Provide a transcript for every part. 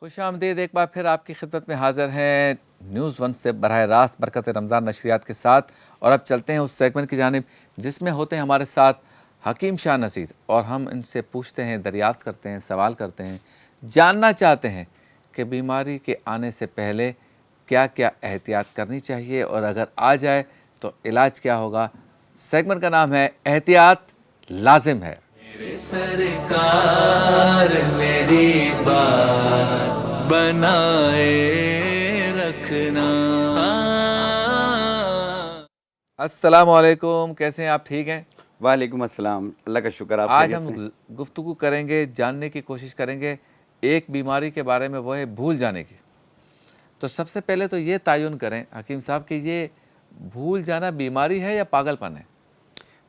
खुशामदीद, एक बार फिर आपकी खिदमत में हाज़िर हैं न्यूज़ वन से बराह रास्त बरकत रमज़ान नशरियात के साथ। और अब चलते हैं उस सेगमेंट की जानिब जिसमें होते हैं हमारे साथ हकीम शाह नसीर, और हम इनसे पूछते हैं, दरियाफ्त करते हैं, सवाल करते हैं, जानना चाहते हैं कि बीमारी के आने से पहले क्या क्या एहतियात करनी चाहिए और अगर आ जाए तो इलाज क्या होगा। सेगमेंट का नाम है एहतियात लाजिम है। मेरे सरकार मेरी बात बनाए रखना। अस्सलामु अलैकुम, कैसे हैं आप? ठीक हैं? वालेकुम अस्सलाम, अल्लाह का शुक्र। आप आज खैरियत हम से? गुफ्तगू करेंगे, जानने की कोशिश करेंगे एक बीमारी के बारे में, वो है भूल जाने की। तो सबसे पहले तो ये तयन करें हकीम साहब कि ये भूल जाना बीमारी है या पागलपन है?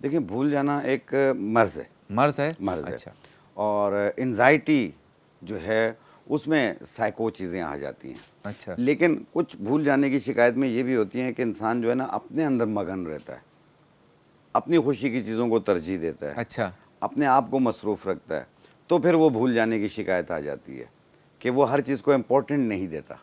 देखिए, भूल जाना एक मर्ज़ है। मर्ज है? मर्ज़ है। अच्छा। और एंजाइटी जो है उसमें साइको चीज़ें आ जाती हैं। अच्छा। लेकिन कुछ भूल जाने की शिकायत में ये भी होती है कि इंसान जो है ना अपने अंदर मगन रहता है, अपनी खुशी की चीज़ों को तरजीह देता है, अच्छा। अपने आप को मसरूफ़ रखता है, तो फिर वो भूल जाने की शिकायत आ जाती है कि वो हर चीज़ को इम्पोर्टेंट नहीं देता,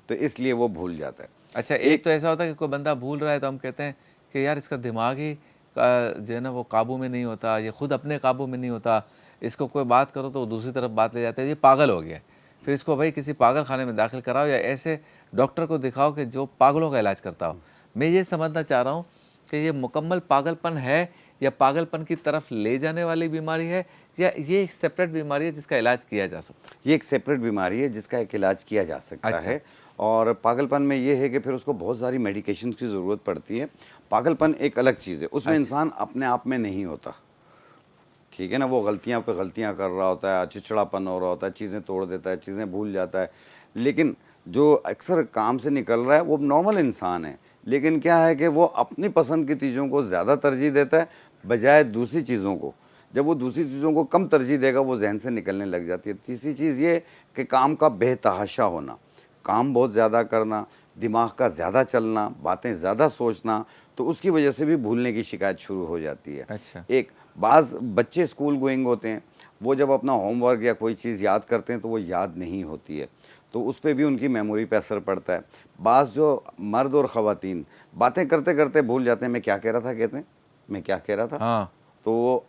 तो इसलिए वो भूल जाता है। अच्छा, एक तो ऐसा होता है कि कोई बंदा भूल रहा है तो हम कहते हैं कि यार इसका दिमाग ही जो है ना वो काबू में नहीं होता, ये खुद अपने काबू में नहीं होता, इसको कोई बात करो तो वो दूसरी तरफ बात ले जाता है, ये पागल हो गया है। फिर इसको भाई किसी पागल खाने में दाखिल कराओ या ऐसे डॉक्टर को दिखाओ कि जो पागलों का इलाज करता हो। मैं ये समझना चाह रहा हूँ कि ये मुकम्मल पागलपन है या पागलपन की तरफ ले जाने वाली बीमारी है, या ये एक सेपरेट बीमारी है जिसका इलाज किया जा सकता है? ये एक सेपरेट बीमारी है जिसका एक इलाज किया जा सकता अच्छा। है। और पागलपन में ये है कि फिर उसको बहुत सारी मेडिकेशन की ज़रूरत पड़ती है। पागलपन एक अलग चीज़ है, उसमें इंसान अपने आप में नहीं होता, ठीक है ना। वो गलतियां पे गलतियां कर रहा होता है, चिड़चिड़ापन हो रहा होता है, चीज़ें तोड़ देता है, चीज़ें भूल जाता है। लेकिन जो अक्सर काम से निकल रहा है वो नॉर्मल इंसान है, लेकिन क्या है कि वो अपनी पसंद की चीज़ों को ज़्यादा तरजीह देता है बजाय दूसरी चीज़ों को। जब वो दूसरी चीज़ों को कम तरजीह देगा वो जहन से निकलने लग जाती है। तीसरी चीज़ ये कि काम का बेतहाशा होना, काम बहुत ज़्यादा करना, दिमाग का ज़्यादा चलना, बातें ज़्यादा सोचना, तो उसकी वजह से भी भूलने की शिकायत शुरू हो जाती है। अच्छा। एक बाज़ बच्चे स्कूल गोइंग होते हैं, वो जब अपना होमवर्क या कोई चीज़ याद करते हैं तो वो याद नहीं होती है, तो उस पे भी उनकी मेमोरी पे असर पड़ता है। बाज़ जो मर्द और ख़वातीन बातें करते करते भूल जाते हैं, मैं क्या कह रहा था, कहते हैं मैं क्या कह रहा था। हाँ। तो वो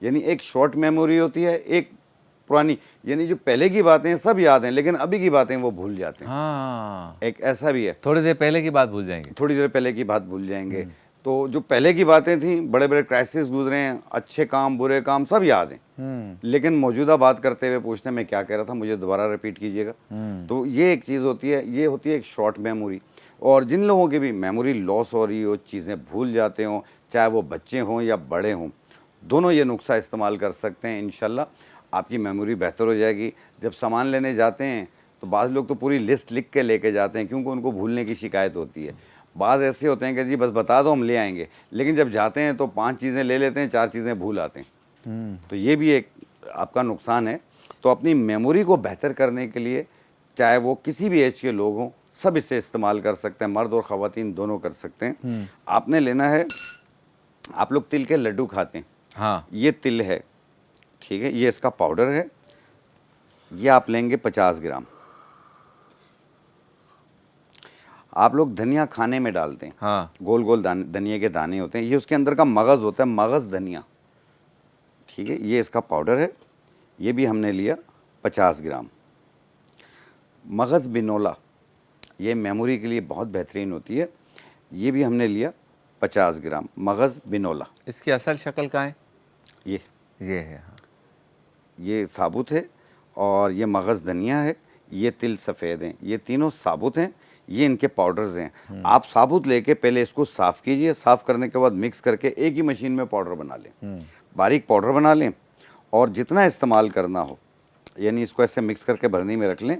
यानी एक शॉर्ट मेमोरी होती है, एक पुरानी, यानी जो पहले की बातें हैं सब याद हैं लेकिन अभी की बातें वो भूल जाते हैं। हाँ, एक ऐसा भी है, थोड़ी देर पहले की बात भूल जाएंगे। थोड़ी देर पहले की बात भूल जाएंगे। तो जो पहले की बातें थी, बड़े बड़े क्राइसिस गुजरे हैं, अच्छे काम बुरे काम सब याद हैं, लेकिन मौजूदा बात करते हुए पूछते हैं मैं क्या कह रहा था, मुझे दोबारा रिपीट कीजिएगा। तो ये एक चीज़ होती है, ये होती है एक शॉर्ट मेमोरी। और जिन लोगों की भी मेमोरी लॉस हो रही हो, चीज़ें भूल जाते हों, चाहे वो बच्चे हों या बड़े हों, दोनों ये नुस्खा इस्तेमाल कर सकते हैं। इंशाल्लाह आपकी मेमोरी बेहतर हो जाएगी। जब सामान लेने जाते हैं तो बाज़ लोग तो पूरी लिस्ट लिख के लेके जाते हैं क्योंकि उनको भूलने की शिकायत होती है। बाज़ ऐसे होते हैं कि जी बस बता दो हम ले आएंगे, लेकिन जब जाते हैं तो 5 चीज़ें ले लेते हैं, 4 चीज़ें भूल आते हैं। तो ये भी एक आपका नुकसान है। तो अपनी मेमोरी को बेहतर करने के लिए, चाहे वो किसी भी एज के लोग हों, सब इसे इस्तेमाल कर सकते हैं, मर्द और ख़वातीन दोनों कर सकते हैं। आपने लेना है, आप लोग तिल के लड्डू खाते हैं, हाँ। ये तिल है, ठीक है, ये इसका पाउडर है, ये आप लेंगे 50 ग्राम। आप लोग धनिया खाने में डालते हैं, हाँ। गोल गोल धनिया के दाने होते हैं, ये उसके अंदर का मगज़ होता है, मगज़ धनिया, ठीक है, ये इसका पाउडर है, ये भी हमने लिया 50 ग्राम। मगज़ बिनोला, ये मेमोरी के लिए बहुत बेहतरीन होती है, ये भी हमने लिया 50 ग्राम मगज़ बिनोला। इसकी असल शक्ल कहाँ है? ये है। हाँ। ये साबुत है, और ये मगज़ धनिया है, ये तिल सफ़ेद हैं, ये तीनों साबुत हैं, ये इनके पाउडर्स हैं। आप साबुत लेके पहले इसको साफ़ कीजिए, साफ़ करने के बाद मिक्स करके एक ही मशीन में पाउडर बना लें, बारीक पाउडर बना लें, और जितना इस्तेमाल करना हो, यानी इसको ऐसे मिक्स करके भरनी में रख लें।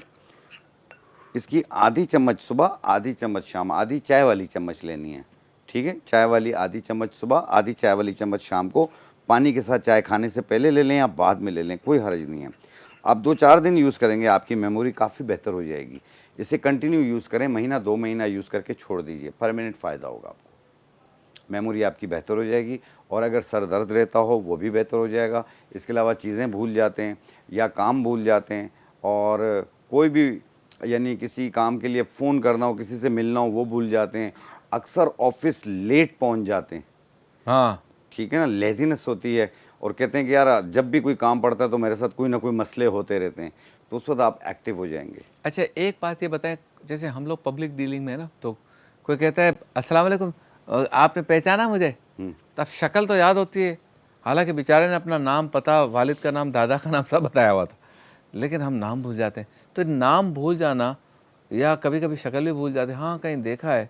इसकी आधी चम्मच सुबह, आधी चम्मच शाम, आधी चाय वाली चम्मच लेनी है, ठीक है, चाय वाली आधी चम्मच सुबह, आधी चाय वाली चम्मच शाम को पानी के साथ, चाय खाने से पहले ले लें या बाद में ले लें, कोई हर्ज नहीं है। आप 2-4 दिन यूज़ करेंगे, आपकी मेमोरी काफ़ी बेहतर हो जाएगी। इसे कंटिन्यू यूज़ करें, महीना 2 महीना यूज़ करके छोड़ दीजिए, परमानेंट फ़ायदा होगा आपको, मेमोरी आपकी बेहतर हो जाएगी। और अगर सर दर्द रहता हो वो भी बेहतर हो जाएगा। इसके अलावा चीज़ें भूल जाते हैं या काम भूल जाते हैं, और कोई भी यानी किसी काम के लिए फ़ोन करना हो, किसी से मिलना हो, वो भूल जाते हैं। अक्सर ऑफिस लेट पहुंच जाते हैं, हाँ, ठीक है ना, लेजीनेस होती है, और कहते हैं कि यार जब भी कोई काम पड़ता है तो मेरे साथ कोई ना कोई मसले होते रहते हैं, तो उस वक्त आप एक्टिव हो जाएंगे। अच्छा एक बात ये बताएं, जैसे हम लोग पब्लिक डीलिंग में है ना, तो कोई कहता है अस्सलाम वालेकुम, आपने पहचाना मुझे, तो अब शक्ल तो याद होती है, हालांकि बेचारे ने अपना नाम, पता, वालिद का नाम, दादा का नाम सब बताया हुआ था, लेकिन हम नाम भूल जाते हैं। तो नाम भूल जाना या कभी कभी शक्ल भी भूल जाते हैं, हाँ कहीं देखा है,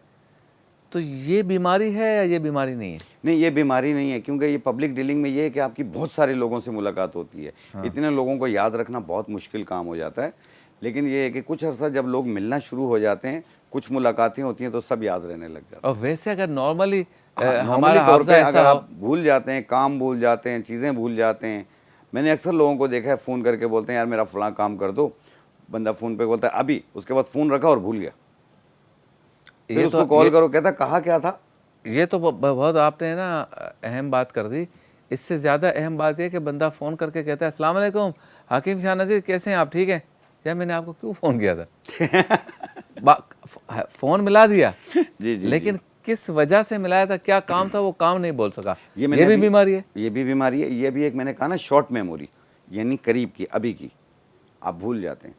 तो ये बीमारी है या ये बीमारी नहीं है? नहीं, ये बीमारी नहीं है, क्योंकि ये पब्लिक डीलिंग में ये है कि आपकी बहुत सारे लोगों से मुलाकात होती है। इतने लोगों को याद रखना बहुत मुश्किल काम हो जाता है, लेकिन ये है कि कुछ अर्सा जब लोग मिलना शुरू हो जाते हैं, कुछ मुलाकातें होती हैं, तो सब याद रहने लग जाता है। और वैसे अगर नॉर्मली नॉर्मली हमारा तौर हाफजा पे ऐसा अगर हो, आप भूल जाते हैं, काम भूल जाते हैं, चीज़ें भूल जाते हैं। मैंने अक्सर लोगों को देखा है, फ़ोन करके बोलते हैं यार मेरा फ़लाँ काम कर दो, बंदा फ़ोन पे बोलता है अभी, उसके बाद फ़ोन रखा और भूल गया, फिर उसको कॉल करो, कहता कहा क्या था। ये तो बहुत आपने ना अहम बात कर दी। इससे ज़्यादा अहम बात यह कि बंदा फ़ोन करके कहता है अस्सलाम वालेकुम हकीम शाह नज़ीर, कैसे हैं आप, ठीक हैं? यार मैंने आपको क्यों फ़ोन किया था? फ़ोन मिला दिया जी जी, लेकिन किस वजह से मिलाया था, क्या काम था, वो काम नहीं बोल सका। ये ये भी बीमारी है। ये भी बीमारी है। ये भी एक मैंने कहा ना शॉर्ट मेमोरी, यानी करीब की, अभी की, आप भूल जाते हैं।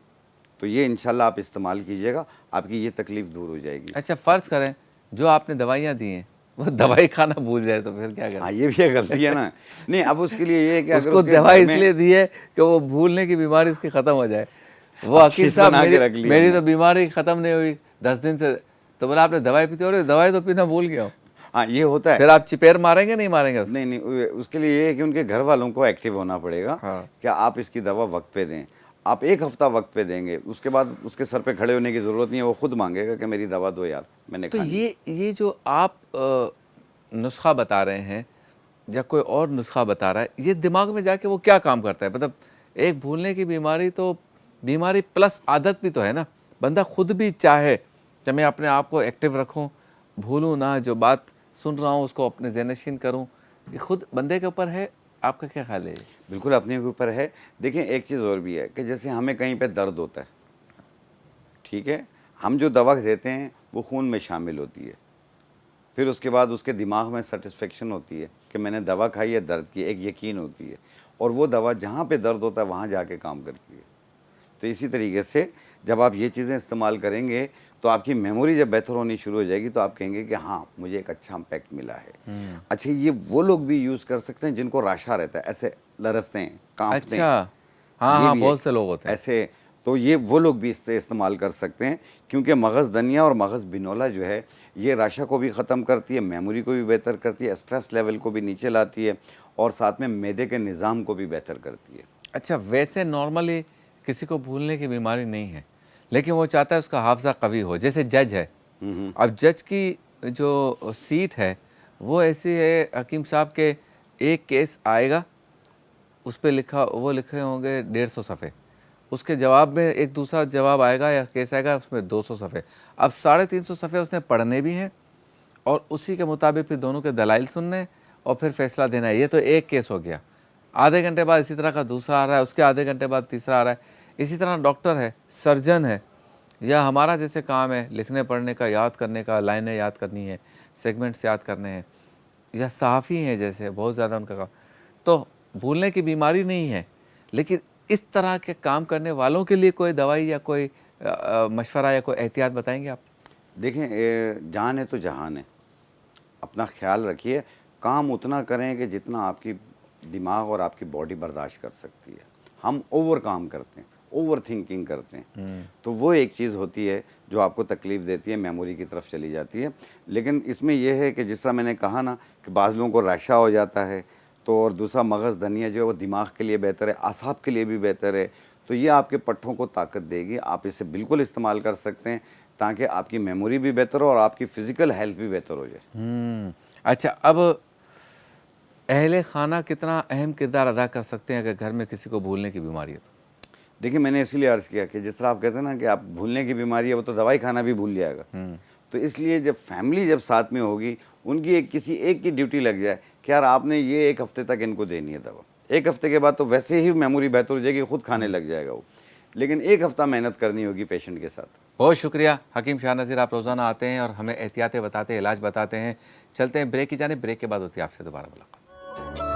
तो ये इंशाल्लाह आप इस्तेमाल कीजिएगा, आपकी ये तकलीफ़ दूर हो जाएगी। अच्छा फ़र्ज़ करें जो आपने दवाइयाँ दी हैं वो दवाई खाना भूल जाए तो फिर क्या करें? हाँ, ये भी एक गलती है ना। नहीं, अब उसके लिए ये है कि अगर उसको उसके दवाई घर में इसलिए दी है कि वो भूलने की बीमारी उसकी ख़त्म हो जाए। वो अच्छी हकीम साहब बना के रख ली मेरी हमने। तो बीमारी ख़त्म नहीं हुई 10 दिन से, तो बोला आपने दवाई पीती हो, अरे दवाई तो पीना भूल गया हूँ। हाँ, ये होता है। फिर आप चिपेर मारेंगे नहीं मारेंगे उसको? नहीं नहीं, उसके लिए ये है कि उनके घर वालों को एक्टिव होना पड़ेगा। हाँ। कि आप इसकी दवा वक्त पे दें। आप 1 हफ्ता वक्त पे देंगे, उसके बाद उसके सर पे खड़े होने की ज़रूरत नहीं है, वो खुद मांगेगा कि मेरी दवा दो यार, मैंने तो खानी। ये जो आप नुस्खा बता रहे हैं या कोई और नुस्खा बता रहा है, ये दिमाग में जाके वो क्या काम करता है? मतलब एक भूलने की बीमारी तो बीमारी प्लस आदत भी तो है ना। बंदा खुद भी चाहे कि मैं अपने आप को एक्टिव रखूं, भूलूं ना, जो बात सुन रहा हूं उसको अपने ज़हननशीन करूं, ये खुद बंदे के ऊपर है। आपका क्या ख्याल है? बिल्कुल अपने के ऊपर है। देखिए एक चीज़ और भी है कि जैसे हमें कहीं पे दर्द होता है, ठीक है, हम जो दवा देते हैं वो खून में शामिल होती है, फिर उसके बाद उसके दिमाग में सेटिस्फेक्शन होती है कि मैंने दवा खाई है, दर्द की एक यकीन होती है, और वो दवा जहाँ पे दर्द होता है वहाँ जाके काम करती है। तो इसी तरीके से जब आप ये चीज़ें इस्तेमाल करेंगे तो आपकी मेमोरी जब बेहतर होनी शुरू हो जाएगी, तो आप कहेंगे कि हाँ मुझे एक अच्छा इम्पैक्ट मिला है। अच्छा, ये वो लोग भी यूज़ कर सकते हैं जिनको राशा रहता है, ऐसे लरसते हैं, कांपते हैं। अच्छा, हाँ ये हाँ, भी बहुत एक से लोग होते हैं ऐसे, तो ये वो लोग भी इससे इस्तेमाल कर सकते हैं, क्योंकि मगज़ धनिया और मगज़ बिनौला जो है ये राशा को भी ख़त्म करती है, मेमोरी को भी बेहतर करती है, स्ट्रेस लेवल को भी नीचे लाती है, और साथ में मैदे के निज़ाम को भी बेहतर करती है। अच्छा, वैसे नॉर्मली किसी को भूलने की बीमारी नहीं है, लेकिन वो चाहता है उसका हाफजा कवी हो। जैसे जज है, अब जज की जो सीट है वो ऐसी है हकीम साहब के, एक केस आएगा उस पर वो लिखे होंगे 150 सफ़े, उसके जवाब में एक दूसरा जवाब आएगा या केस आएगा उसमें 200 सफ़े। अब 350 सफ़े उसने पढ़ने भी हैं और उसी के मुताबिक फिर दोनों के दलाइल सुनने और फिर फैसला देना है। ये तो एक केस हो गया। आधे घंटे बाद इसी तरह का दूसरा आ रहा है, उसके आधे घंटे बाद तीसरा आ रहा है। इसी तरह डॉक्टर है, सर्जन है, या हमारा जैसे काम है लिखने पढ़ने का, याद करने का, लाइनें याद करनी है, सेगमेंट्स याद करने हैं, या सहाफ़ी हैं जैसे बहुत ज़्यादा उनका काम। तो भूलने की बीमारी नहीं है, लेकिन इस तरह के काम करने वालों के लिए कोई दवाई या कोई मशवरा या कोई एहतियात बताएंगे आप? देखें, जान है तो जहान है, अपना ख्याल रखिए, काम उतना करें कि जितना आपकी दिमाग और आपकी बॉडी बर्दाश्त कर सकती है। हम ओवर काम करते हैं, ओवर थिंकिंग करते हैं, तो वो एक चीज़ होती है जो आपको तकलीफ़ देती है, मेमोरी की तरफ चली जाती है। लेकिन इसमें यह है कि जिस तरह मैंने कहा ना कि बाज़ लोगों को रशा हो जाता है, तो और दूसरा मगज़ धनिया जो है वो दिमाग के लिए बेहतर है, आसाब के लिए भी बेहतर है, तो ये आपके पट्ठों को ताकत देगी। आप इसे बिल्कुल इस्तेमाल कर सकते हैं ताकि आपकी मेमोरी भी बेहतर हो और आपकी फ़िज़िकल हेल्थ भी बेहतर हो जाए। अच्छा, अब अहले खाना कितना अहम किरदार अदा कर सकते हैं अगर घर में किसी को भूलने की बीमारी है तो? देखिए, मैंने इसीलिए अर्ज़ किया कि जिस तरह आप कहते हैं ना कि आप भूलने की बीमारी है, वो तो दवाई खाना भी भूल जाएगा। तो इसलिए जब फैमिली जब साथ में होगी, उनकी एक किसी एक की ड्यूटी लग जाए कि यार आपने ये 1 हफ़्ते तक इनको देनी है दवा। 1 हफ़्ते के बाद तो वैसे ही मेमोरी बेहतर हो जाएगी, खुद खाने लग जाएगा वो। लेकिन एक हफ्ता मेहनत करनी होगी पेशेंट के साथ। बहुत शुक्रिया हकीम शाह नज़ीर, आप रोज़ाना आते हैं और हमें एहतियातें बताते हैं, इलाज बताते हैं। चलते हैं ब्रेक की जानिब, ब्रेक के बाद होती है आपसे दोबारा मुलाकात।